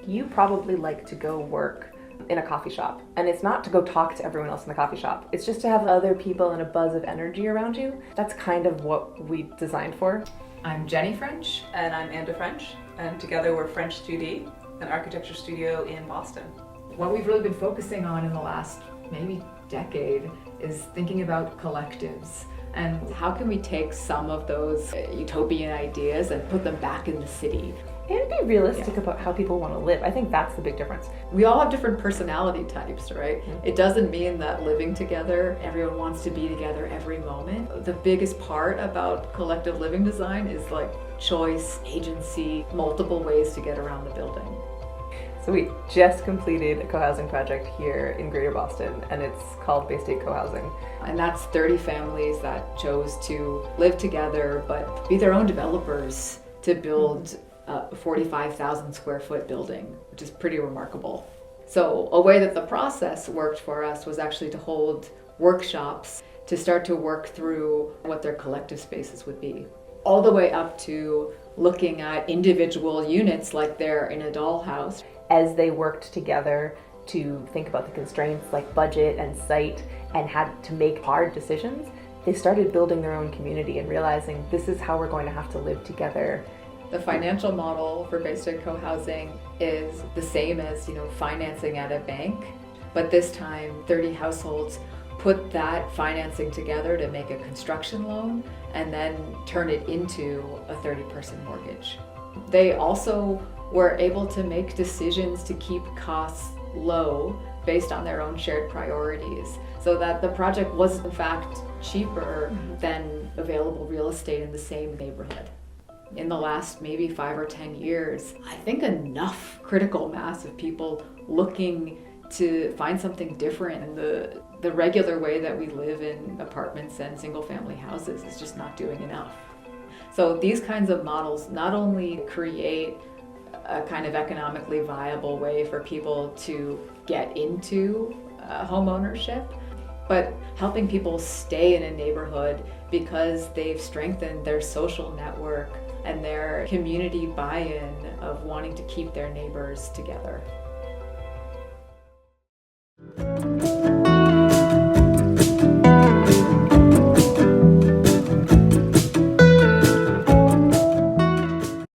You probably like to go work in a coffee shop, and it's not to go talk to everyone else in the coffee shop. It's just to have other people and a buzz of energy around you. That's kind of what we designed for. I'm Jenny French. And I'm Anda French, and together we're French Studio, an architecture studio in Boston. What we've really been focusing on in the last maybe decade is thinking about collectives and how can we take some of those utopian ideas and put them back in the city. And be realistic about how people want to live. I think that's the big difference. We all have different personality types, right? It doesn't mean that living together, everyone wants to be together every moment. The biggest part about collective living design is like choice, agency, multiple ways to get around the building. So we just completed a co-housing project here in Greater Boston, and it's called Bay State Co-housing. And that's 30 families that chose to live together, but be their own developers to build a 45,000 square foot building, which is pretty remarkable. So a way that the process worked for us was actually to hold workshops to start to work through what their collective spaces would be. All the way up to looking at individual units like they're in a dollhouse. As they worked together to think about the constraints like budget and site and had to make hard decisions, they started building their own community and realizing this is how we're going to have to live together. The financial model for Bay State Co-housing is the same as, financing at a bank, but this time 30 households put that financing together to make a construction loan and then turn it into a 30-person mortgage. They also were able to make decisions to keep costs low based on their own shared priorities, so that the project was in fact cheaper than available real estate in the same neighborhood. In the last maybe 5 or 10 years, I think enough critical mass of people looking to find something different in the regular way that we live in apartments and single family houses is just not doing enough. So these kinds of models not only create a kind of economically viable way for people to get into home ownership, but helping people stay in a neighborhood because they've strengthened their social network and their community buy-in of wanting to keep their neighbors together.